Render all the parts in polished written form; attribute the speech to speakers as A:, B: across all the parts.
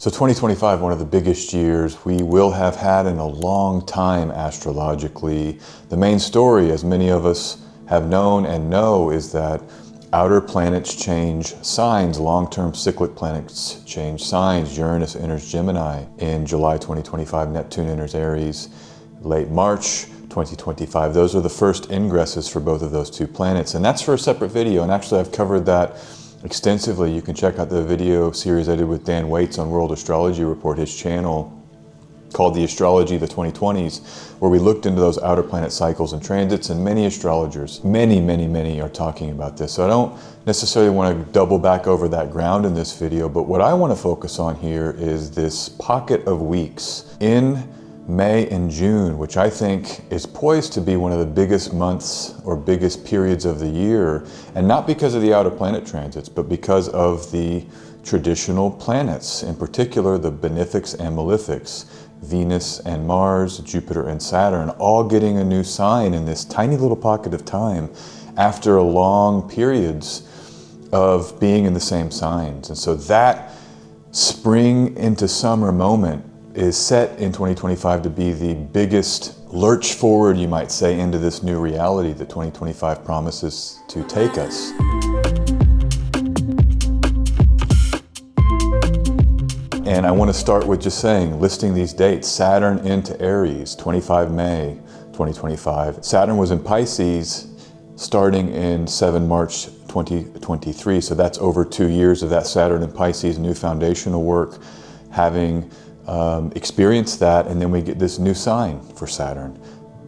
A: So 2025, one of the biggest years we will have had in a long time astrologically. The main story, as many of us have known and know, is that outer planets change signs, long-term cyclic planets change signs. Uranus enters Gemini in July 2025, Neptune enters Aries late March 2025. Those are the first ingresses for both of those two planets, and that's for a separate video, and actually I've covered that extensively. You can check out the video series I did with Dan Waits on World Astrology Report, his channel, called the Astrology of the 2020s, where we looked into those outer planet cycles and transits, and many astrologers, many are talking about this. So I don't necessarily want to double back over that ground in this video, but what I want to focus on here is this pocket of weeks in May and June, which I think is poised to be one of the biggest months or biggest periods of the year, and not because of the outer planet transits, but because of the traditional planets, in particular the Benefics and Malefics, Venus and Mars, Jupiter and Saturn, all getting a new sign in this tiny little pocket of time after long periods of being in the same signs. And so that spring into summer moment is set in 2025 to be the biggest lurch forward, you might say, into this new reality that 2025 promises to take us. And I want to start with just saying, listing these dates. Saturn into Aries, 25 May 2025. Saturn was in Pisces starting in 7 March 2023. So that's over 2 years of that Saturn in Pisces, new foundational work, having experienced that, and then we get this new sign for Saturn,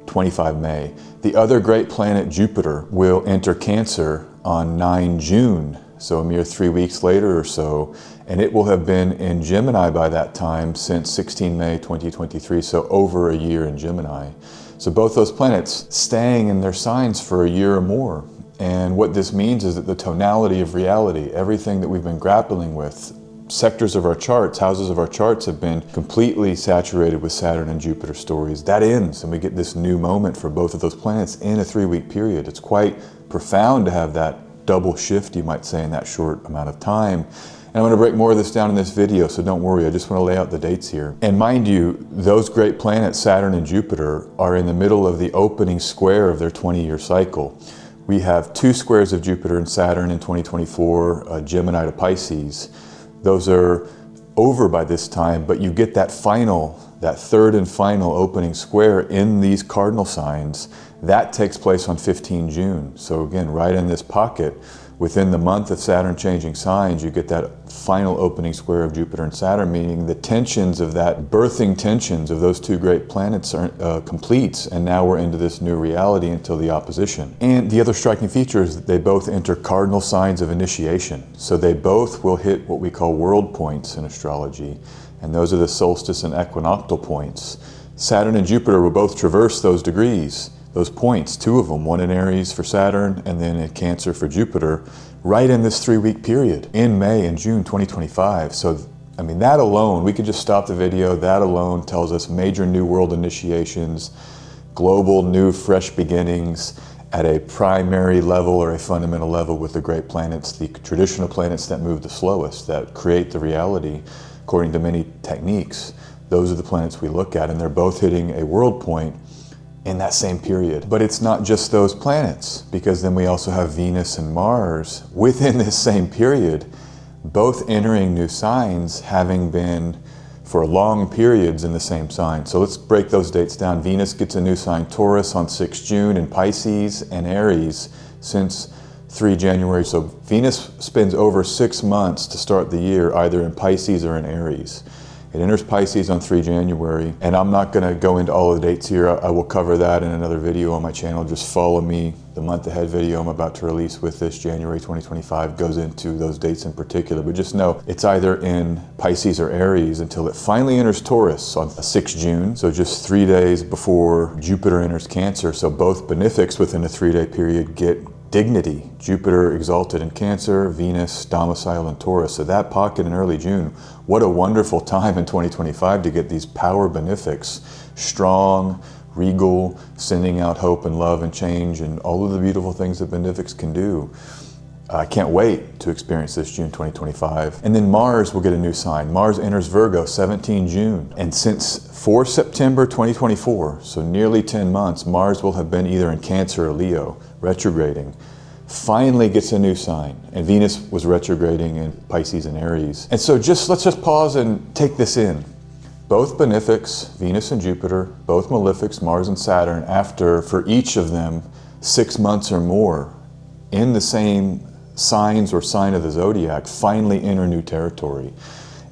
A: 25 May. The other great planet, Jupiter, will enter Cancer on 9 June, so a mere 3 weeks later or so, and it will have been in Gemini by that time since 16 May 2023, so over a year in Gemini. So both those planets staying in their signs for a year or more. And what this means is that the tonality of reality, everything that we've been grappling with, sectors of our charts, houses of our charts, have been completely saturated with Saturn and Jupiter stories. That ends, and we get this new moment for both of those planets in a 3-week period. It's quite profound to have that double shift, you might say, in that short amount of time. And I'm going to break more of this down in this video, so don't worry, I just want to lay out the dates here. And mind you, those great planets, Saturn and Jupiter, are in the middle of the opening square of their 20-year cycle. We have 2 squares of Jupiter and Saturn in 2024, Gemini to Pisces. Those are over by this time, but you get that third and final opening square in these cardinal signs. That takes place on 15 June. So again, right in this pocket, within the month of Saturn changing signs, you get that final opening square of Jupiter and Saturn, meaning the tensions of that, birthing tensions of those 2 great planets are completes, and now we're into this new reality until the opposition. And the other striking feature is that they both enter cardinal signs of initiation. So they both will hit what we call world points in astrology, and those are the solstice and equinoctial points. Saturn and Jupiter will both traverse those degrees, those points, 2 of them, one in Aries for Saturn and then in Cancer for Jupiter, right in this 3-week period in May and June 2025. So, I mean, that alone, we could just stop the video, that alone tells us major new world initiations, global new fresh beginnings at a primary level or a fundamental level with the great planets, the traditional planets that move the slowest, that create the reality according to many techniques. Those are the planets we look at, and they're both hitting a world point in that same period. But it's not just those planets, because then we also have Venus and Mars within this same period, both entering new signs, having been for long periods in the same sign. So let's break those dates down. Venus gets a new sign, Taurus, on 6 June, and Pisces and Aries since 3 January. So Venus spends over 6 months to start the year, either in Pisces or in Aries. It enters Pisces on 3 January, and I'm not going to go into all of the dates here. I will cover that in another video on my channel. Just follow me. The month ahead video I'm about to release with this January 2025 goes into those dates in particular, but just know it's either in Pisces or Aries until it finally enters Taurus on 6 June, so just 3 days before Jupiter enters Cancer. So both benefics within a 3-day period get dignity. Jupiter exalted in Cancer, Venus domicile in Taurus. So that pocket in early June, what a wonderful time in 2025 to get these power benefics, strong, regal, sending out hope and love and change and all of the beautiful things that benefics can do. I can't wait to experience this June 2025. And then Mars will get a new sign. Mars enters Virgo 17 June. And since 4 September 2024, so nearly 10 months, Mars will have been either in Cancer or Leo, retrograding. Finally gets a new sign. And Venus was retrograding in Pisces and Aries. And so let's just pause and take this in. Both Benefics, Venus and Jupiter, both Malefics, Mars and Saturn, after, for each of them, 6 months or more in the same signs or sign of the zodiac, finally enter new territory.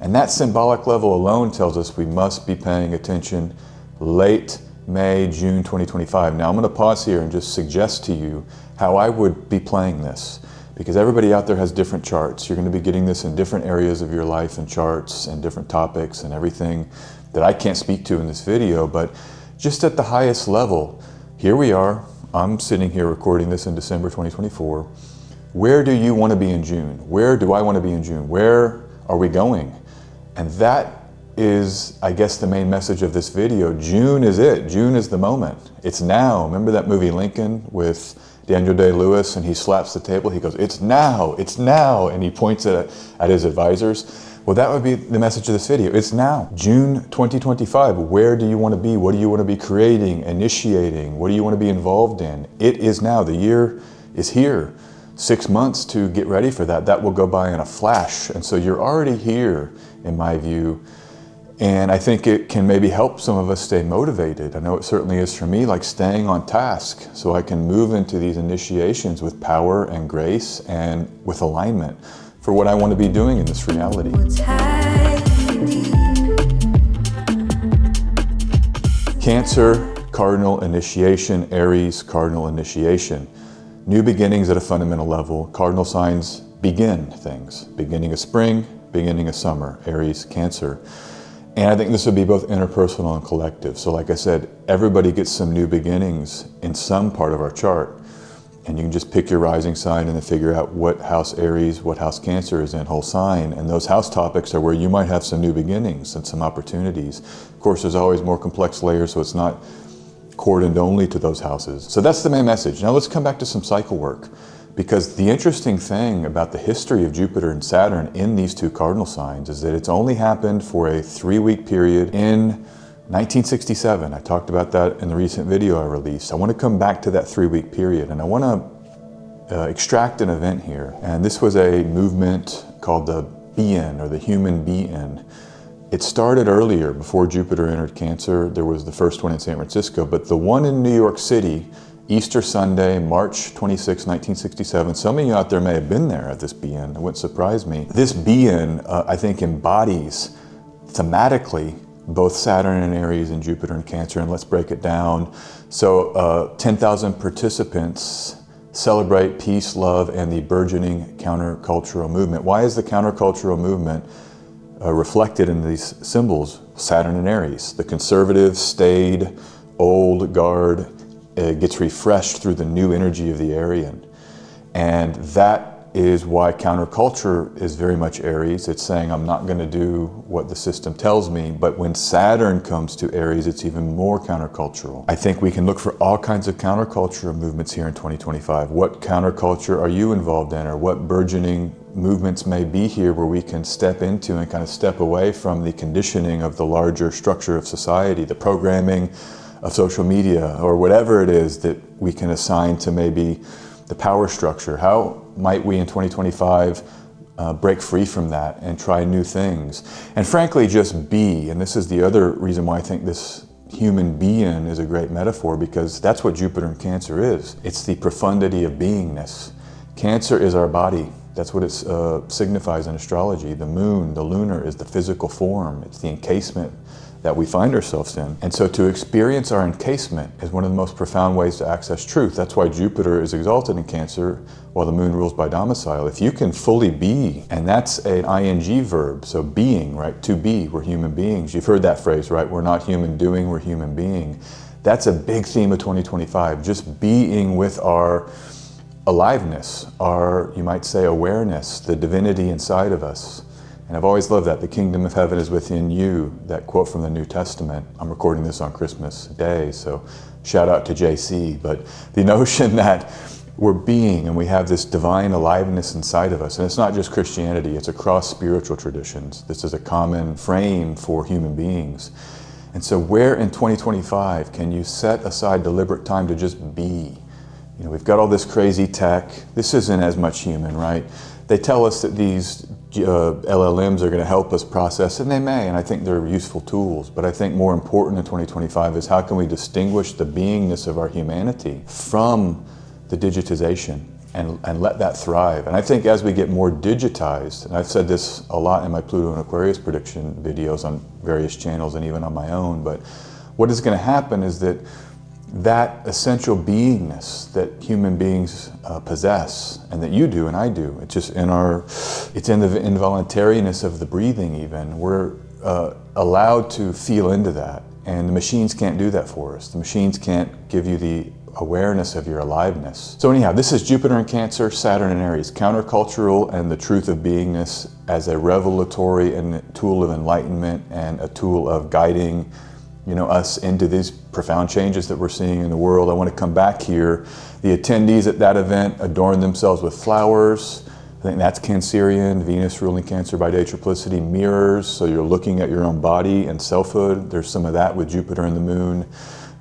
A: And that symbolic level alone tells us we must be paying attention late May, June 2025. Now I'm going to pause here and just suggest to you how I would be playing this, because everybody out there has different charts. You're going to be getting this in different areas of your life and charts and different topics and everything that I can't speak to in this video, but just at the highest level, here we are. I'm sitting here recording this in December 2024. Where do you want to be in June? Where do I want to be in June? Where are we going? And that is, I guess, the main message of this video. June is it. June is the moment. It's now. Remember that movie Lincoln with Daniel Day-Lewis, and he slaps the table? He goes, it's now, and he points at his advisors. Well, that would be the message of this video. It's now. June 2025. Where do you want to be? What do you want to be creating, initiating? What do you want to be involved in? It is now. The year is here. 6 months to get ready for that. That will go by in a flash. And so you're already here, in my view. And I think it can maybe help some of us stay motivated. I know it certainly is for me, like staying on task so I can move into these initiations with power and grace and with alignment for what I want to be doing in this reality. Cancer, cardinal initiation. Aries, cardinal initiation. New beginnings at a fundamental level. Cardinal signs begin things. Beginning of spring, beginning of summer. Aries, Cancer. And I think this would be both interpersonal and collective. So like I said, everybody gets some new beginnings in some part of our chart. And you can just pick your rising sign and then figure out what house Aries, what house Cancer is in, whole sign. And those house topics are where you might have some new beginnings and some opportunities. Of course, there's always more complex layers, so it's not cordoned only to those houses. So that's the main message. Now let's come back to some cycle work, because the interesting thing about the history of Jupiter and Saturn in these two cardinal signs is that it's only happened for a 3-week period in 1967. I talked about that in the recent video I released. I want to come back to that 3-week period, and I want to extract an event here. And this was a movement called the Being, or the human being. It started earlier, before Jupiter entered Cancer. There was the first one in San Francisco, but the one in New York City, Easter Sunday, March 26, 1967. Some of you out there may have been there at this Being. It wouldn't surprise me. This Being, I think, embodies thematically both Saturn and Aries and Jupiter and Cancer, and let's break it down. So 10,000 participants celebrate peace, love, and the burgeoning countercultural movement. Why is the countercultural movement reflected in these symbols? Saturn and Aries. The conservative, staid, old guard gets refreshed through the new energy of the Aryan. And that is why counterculture is very much Aries. It's saying, I'm not going to do what the system tells me. But when Saturn comes to Aries, it's even more countercultural. I think we can look for all kinds of countercultural movements here in 2025. What counterculture are you involved in, or what burgeoning movements may be here where we can step into and kind of step away from the conditioning of the larger structure of society, the programming of social media, or whatever it is that we can assign to maybe the power structure. How might we in 2025 break free from that and try new things? And frankly, just be. And this is the other reason why I think this human being is a great metaphor, because that's what Jupiter and Cancer is. It's the profundity of beingness. Cancer is our body. That's what it signifies in astrology. The moon, the lunar, is the physical form. It's the encasement that we find ourselves in. And so to experience our encasement is one of the most profound ways to access truth. That's why Jupiter is exalted in Cancer while the moon rules by domicile. If you can fully be, and that's an ing verb, so being, right? To be, we're human beings. You've heard that phrase, right? We're not human doing, we're human being. That's a big theme of 2025, just being with our aliveness, our, you might say, awareness, the divinity inside of us. And I've always loved that. The kingdom of heaven is within you, that quote from the New Testament. I'm recording this on Christmas Day, so shout out to JC. But the notion that we're being, and we have this divine aliveness inside of us. And it's not just Christianity, it's across spiritual traditions. This is a common frame for human beings. And so where in 2025 can you set aside deliberate time to just be? You know, we've got all this crazy tech. This isn't as much human, right? They tell us that these LLMs are going to help us process, and they may, and I think they're useful tools. But I think more important in 2025 is how can we distinguish the beingness of our humanity from the digitization and let that thrive. And I think as we get more digitized, and I've said this a lot in my Pluto and Aquarius prediction videos on various channels and even on my own, but what is going to happen is that that essential beingness that human beings possess, and that you do and I do, it's just it's in the involuntariness of the breathing even. We're allowed to feel into that, and the machines can't do that for us. The machines can't give you the awareness of your aliveness. So anyhow, this is Jupiter in Cancer, Saturn in Aries, countercultural and the truth of beingness as a revelatory and tool of enlightenment and a tool of guiding, you know, us into these profound changes that we're seeing in the world. I want to come back here. The attendees at that event adorn themselves with flowers. I think that's Cancerian, Venus ruling Cancer by day triplicity, mirrors, so you're looking at your own body and selfhood. There's some of that with Jupiter and the moon.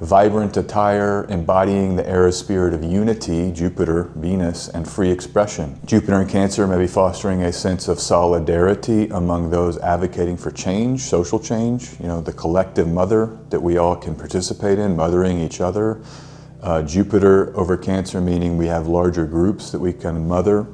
A: Vibrant attire, embodying the Aries spirit of unity, Jupiter, Venus, and free expression. Jupiter in Cancer may be fostering a sense of solidarity among those advocating for change, social change, you know, the collective mother that we all can participate in, mothering each other. Jupiter over Cancer, meaning we have larger groups that we can mother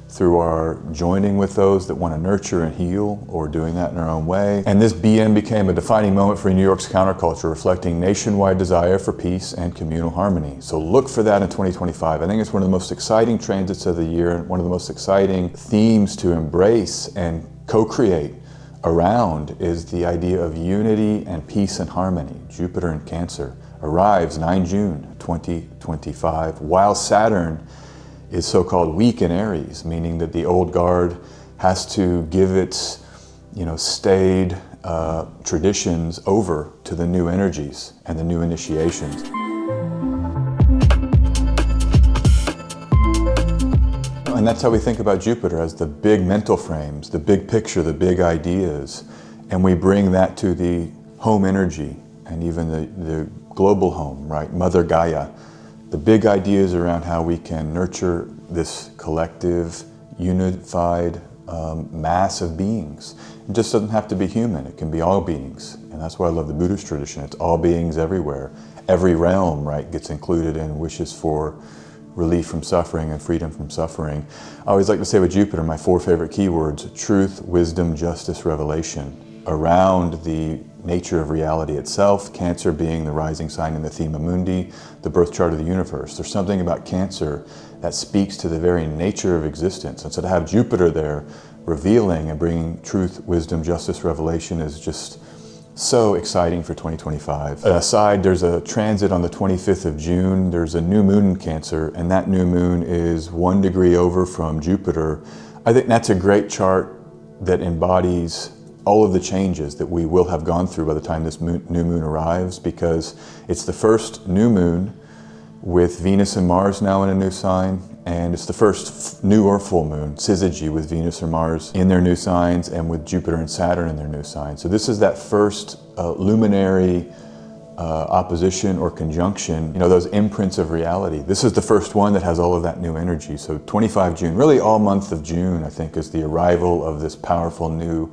A: through our joining with those that want to nurture and heal, or doing that in our own way. And this BN became a defining moment for New York's counterculture, reflecting nationwide desire for peace and communal harmony. So look for that in 2025. I think it's one of the most exciting transits of the year, and one of the most exciting themes to embrace and co-create around is the idea of unity and peace and harmony. Jupiter in Cancer arrives 9 June 2025, while Saturn is so-called weak in Aries, meaning that the old guard has to give its, you know, staid traditions over to the new energies and the new initiations. And that's how we think about Jupiter, as the big mental frames, the big picture, the big ideas, and we bring that to the home energy and even the global home, right? Mother Gaia. The big ideas around how we can nurture this collective, unified mass of beings. It just doesn't have to be human, it can be all beings. And that's why I love the Buddhist tradition. It's all beings everywhere. Every realm, right, gets included in wishes for relief from suffering and freedom from suffering. I always like to say with Jupiter, my 4 favorite keywords: truth, wisdom, justice, revelation, around the nature of reality itself, Cancer being the rising sign in the Thema Mundi, the birth chart of the universe. There's something about Cancer that speaks to the very nature of existence. And so to have Jupiter there revealing and bringing truth, wisdom, justice, revelation is just so exciting for 2025. Aside, there's a transit on the 25th of June. There's a new moon in Cancer, and that new moon is 1 degree over from Jupiter. I think that's a great chart that embodies all of the changes that we will have gone through by the time this new moon arrives, because it's the first new moon with Venus and Mars now in a new sign, and it's the first new or full moon, syzygy, with Venus or Mars in their new signs and with Jupiter and Saturn in their new signs. So this is that first luminary opposition or conjunction, you know, those imprints of reality. This is the first one that has all of that new energy. So 25 June, really all month of June, I think, is the arrival of this powerful new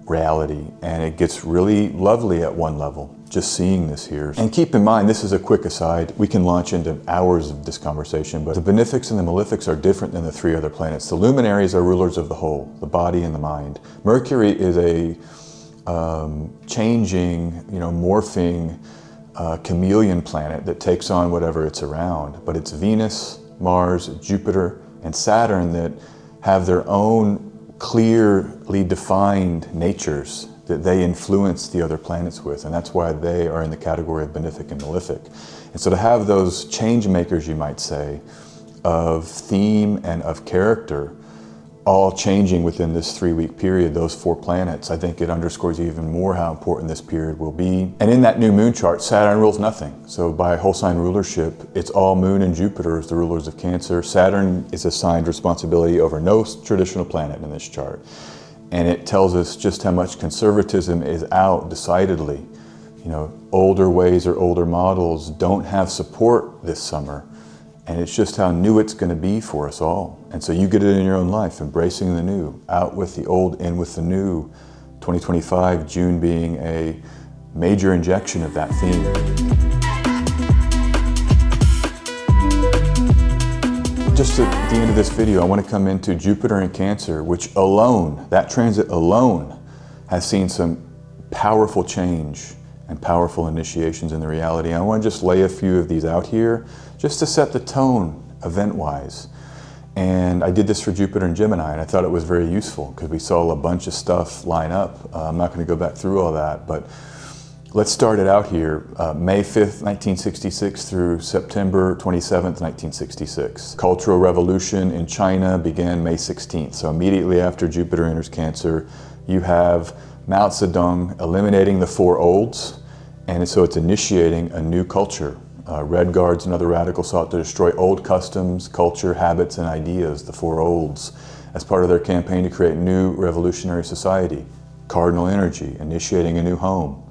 A: reality, and it gets really lovely at one level, just seeing this here. And keep in mind, this is a quick aside, we can launch into hours of this conversation, but the Benefics and the Malefics are different than the 3 other planets. The luminaries are rulers of the whole, the body and the mind. Mercury is a changing, you know, morphing chameleon planet that takes on whatever it's around, but it's Venus, Mars, Jupiter, and Saturn that have their own clearly defined natures that they influence the other planets with, and that's why they are in the category of benefic and malefic. And so to have those change makers, you might say, of theme and of character all changing within this 3-week period, those 4 planets. I think it underscores even more how important this period will be. And in that new moon chart, Saturn rules nothing. So by whole sign rulership, it's all Moon and Jupiter as the rulers of Cancer. Saturn is assigned responsibility over no traditional planet in this chart. And it tells us just how much conservatism is out decidedly. You know, older ways or older models don't have support this summer. And it's just how new it's going to be for us all. And so you get it in your own life, embracing the new, out with the old, in with the new. 2025, June being a major injection of that theme. Just at the end of this video, I want to come into Jupiter in Cancer, which alone, that transit alone, has seen some powerful change and powerful initiations in the reality. I want to just lay a few of these out here just to set the tone event-wise. And I did this for Jupiter and Gemini, and I thought it was very useful because we saw a bunch of stuff line up. I'm not going to go back through all that, but let's start it out here. May 5th, 1966 through September 27th, 1966. Cultural Revolution in China began May 16th. So immediately after Jupiter enters Cancer, you have Mao Zedong eliminating the 4 olds, and so it's initiating a new culture. Red Guards and other radicals sought to destroy old customs, culture, habits, and ideas, the 4 olds, as part of their campaign to create new revolutionary society. Cardinal energy, initiating a new home,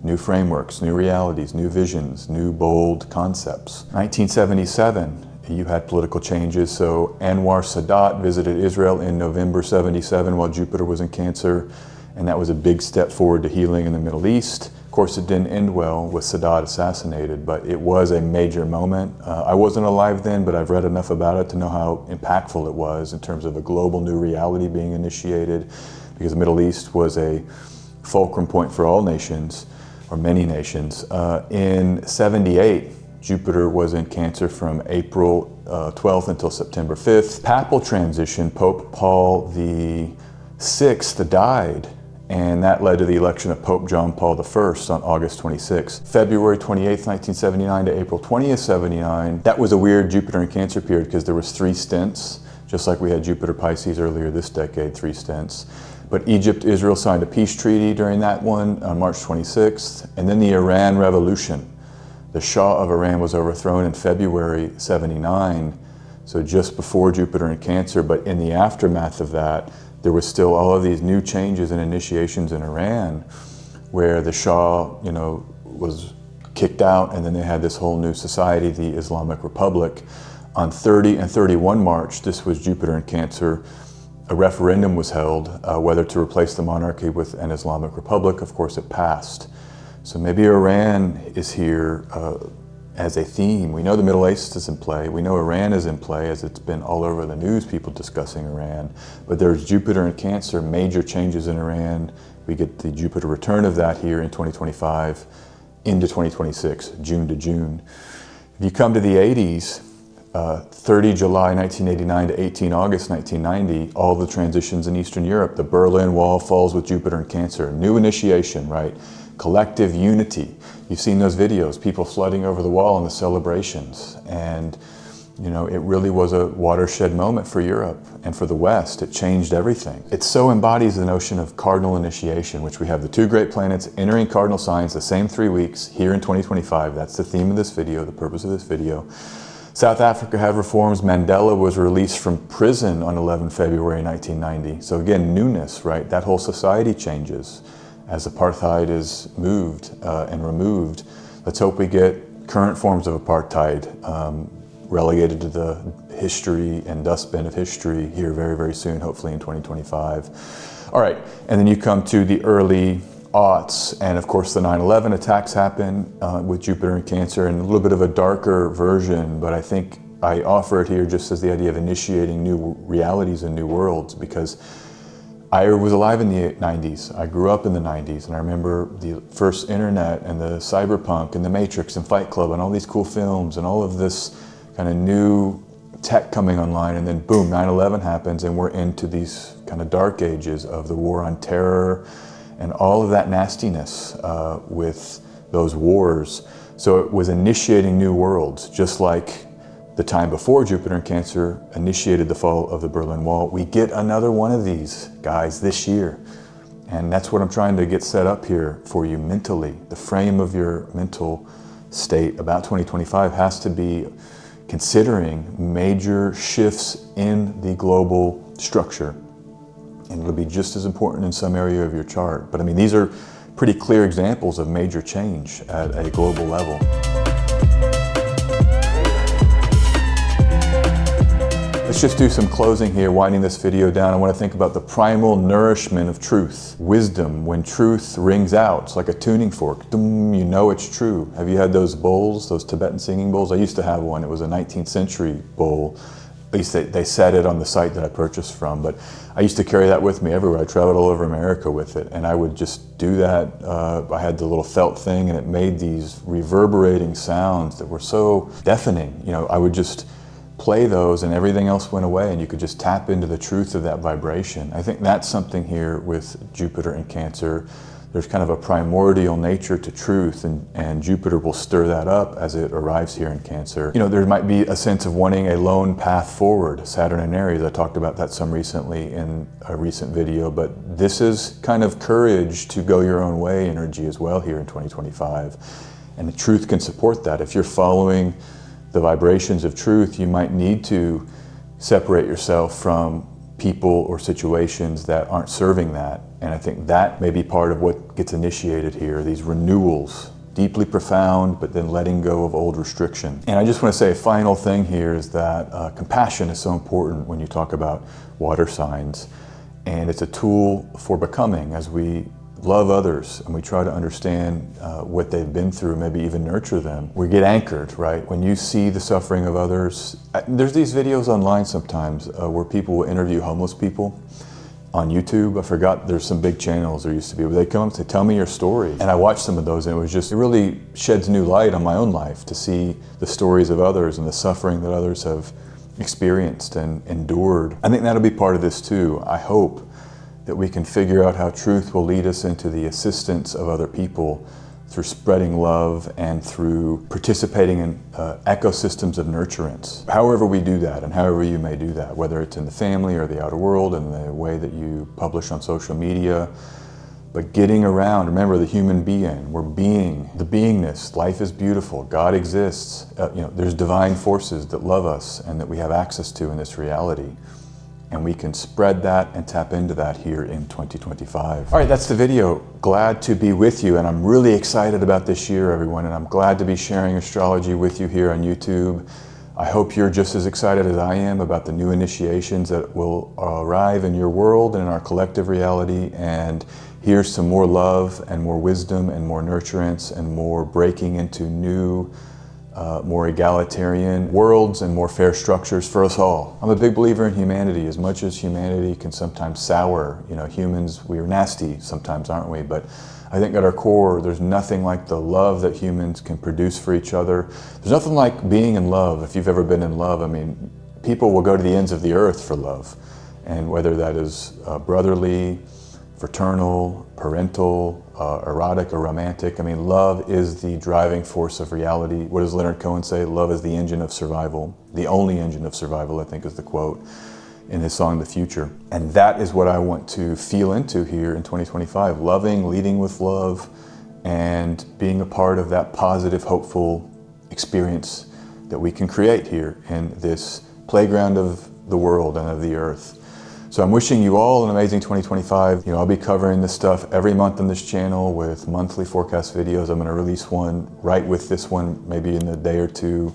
A: new frameworks, new realities, new visions, new bold concepts. 1977, you had political changes. So Anwar Sadat visited Israel in November 77 while Jupiter was in Cancer, and that was a big step forward to healing in the Middle East. Of course, it didn't end well with Sadat assassinated, but it was a major moment. I wasn't alive then, but I've read enough about it to know how impactful it was in terms of a global new reality being initiated, because the Middle East was a fulcrum point for all nations, or many nations. In 78, Jupiter was in Cancer from April 12th until September 5th. Papal transition, Pope Paul VI died, and that led to the election of Pope John Paul I on August 26th. February 28th, 1979 to April 20th, 79, that was a weird Jupiter in Cancer period because there was 3 stints, just like we had Jupiter Pisces earlier this decade, 3 stints. But Egypt, Israel signed a peace treaty during that one on March 26th, and then the Iran Revolution. The Shah of Iran was overthrown in February 79, so just before Jupiter in Cancer, but in the aftermath of that, there was still all of these new changes and initiations in Iran where the Shah, was kicked out, and then they had this whole new society, the Islamic Republic. On 30 and 31 March, this was Jupiter in Cancer, a referendum was held whether to replace the monarchy with an Islamic Republic. Of course, it passed. So maybe Iran is here as a theme. We know the Middle East is in play. We know Iran is in play, as it's been all over the news, people discussing Iran. But there's Jupiter in Cancer, major changes in Iran. We get the Jupiter return of that here in 2025 into 2026, June to June. If you come to the 80s, 30 July 1989 to 18 August 1990, all the transitions in Eastern Europe. The Berlin Wall falls with Jupiter in Cancer. New initiation, right? Collective unity. You've seen those videos, people flooding over the wall in the celebrations. And, it really was a watershed moment for Europe and for the West. It changed everything. It so embodies the notion of cardinal initiation, which we have the 2 great planets entering cardinal signs the same 3 weeks here in 2025. That's the theme of this video, the purpose of this video. South Africa had reforms. Mandela was released from prison on 11 February 1990. So again, newness, right? That whole society changes as apartheid is moved and removed. Let's hope we get current forms of apartheid relegated to the history and dustbin of history here very, very soon, hopefully in 2025. All right, and then you come to the early aughts, and of course the 9/11 attacks happen with Jupiter in Cancer, and a little bit of a darker version, but I think I offer it here just as the idea of initiating new realities and new worlds, because I was alive in the 90s. I grew up in the 90s, and I remember the first internet and the cyberpunk and the Matrix and Fight Club and all these cool films and all of this kind of new tech coming online, and then boom, 9/11 happens, and we're into these kind of dark ages of the war on terror and all of that nastiness with those wars. So it was initiating new worlds, just like the time before Jupiter in Cancer initiated the fall of the Berlin Wall. We get another one of these guys this year. And that's what I'm trying to get set up here for you mentally. The frame of your mental state about 2025 has to be considering major shifts in the global structure. And it'll be just as important in some area of your chart. But I mean, these are pretty clear examples of major change at a global level. Let's just do some closing here, winding this video down. I want to think about the primal nourishment of truth. Wisdom, when truth rings out, it's like a tuning fork. Dum, you know it's true. Have you had those bowls, those Tibetan singing bowls? I used to have one. It was a 19th century bowl. At least they said it on the site that I purchased from, but I used to carry that with me everywhere. I traveled all over America with it, and I would just do that. I had the little felt thing, and it made these reverberating sounds that were so deafening. You know, I would just play those and everything else went away, and you could just tap into the truth of that vibration. I think that's something here with Jupiter in Cancer. There's kind of a primordial nature to truth, and Jupiter will stir that up as it arrives here in Cancer. You know, there might be a sense of wanting a lone path forward. Saturn and Aries, I talked about that some recently in a recent video, but this is kind of courage to go your own way energy as well here in 2025. And the truth can support that. If you're following the vibrations of truth, you might need to separate yourself from people or situations that aren't serving that. And I think that may be part of what gets initiated here, these renewals, deeply profound, but then letting go of old restriction. And I just want to say a final thing here is that compassion is so important when you talk about water signs. And it's a tool for becoming as we love others and we try to understand what they've been through, maybe even nurture them. We get anchored, right? When you see the suffering of others, there's these videos online sometimes where people will interview homeless people on YouTube. I forgot, there's some big channels there used to be where they come up to tell me your story. And I watched some of those, and it really sheds new light on my own life to see the stories of others and the suffering that others have experienced and endured. I think that'll be part of this too. I hope that we can figure out how truth will lead us into the assistance of other people through spreading love and through participating in ecosystems of nurturance. However we do that, and however you may do that, whether it's in the family or the outer world, and the way that you publish on social media, but getting around, remember the human being, we're being, the beingness, life is beautiful, God exists, you know, there's divine forces that love us and that we have access to in this reality. And we can spread that and tap into that here in 2025. All right, that's the video. Glad to be with you, and I'm really excited about this year, everyone, and I'm glad to be sharing astrology with you here on YouTube. I hope you're just as excited as I am about the new initiations that will arrive in your world and in our collective reality, and here's some more love and more wisdom and more nurturance and more breaking into new more egalitarian worlds and more fair structures for us all. I'm a big believer in humanity. As much as humanity can sometimes sour, you know, humans, we are nasty sometimes, aren't we? But I think at our core, there's nothing like the love that humans can produce for each other. There's nothing like being in love. If you've ever been in love, I mean, people will go to the ends of the earth for love. And whether that is brotherly, fraternal, parental, erotic or romantic. I mean, love is the driving force of reality. What does Leonard Cohen say? Love is the engine of survival. The only engine of survival, I think, is the quote in his song, The Future. And that is what I want to feel into here in 2025. Loving, leading with love, and being a part of that positive, hopeful experience that we can create here in this playground of the world and of the earth. So I'm wishing you all an amazing 2025. You know, I'll be covering this stuff every month on this channel with monthly forecast videos. I'm going to release one right with this one, maybe in a day or two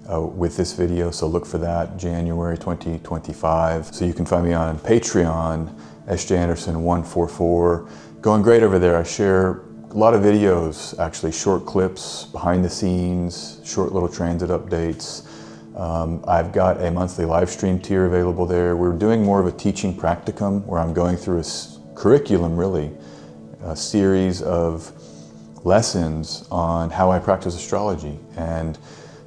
A: with this video. So look for that, January 2025. So you can find me on Patreon, sjAnderson144. Going great over there. I share a lot of videos, actually short clips, behind the scenes, short little transit updates. I've got a monthly live stream tier available there. We're doing more of a teaching practicum where I'm going through a curriculum, really, a series of lessons on how I practice astrology. And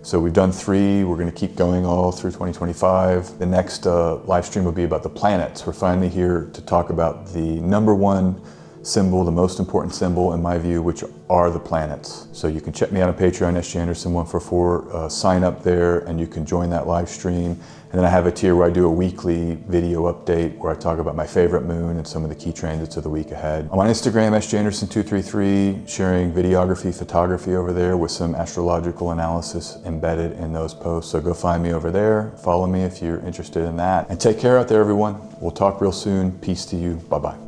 A: so we've done 3, we're going to keep going all through 2025. The next live stream will be about the planets. We're finally here to talk about the #1 symbol, the most important symbol in my view, which are the planets. So you can check me out on Patreon, SJ Anderson 144, sign up there and you can join that live stream. And then I have a tier where I do a weekly video update where I talk about my favorite moon and some of the key transits of the week ahead. I'm on Instagram, SJ Anderson 233, sharing videography, photography over there with some astrological analysis embedded in those posts. So go find me over there, follow me if you're interested in that. And take care out there, everyone. We'll talk real soon. Peace to you. Bye-bye.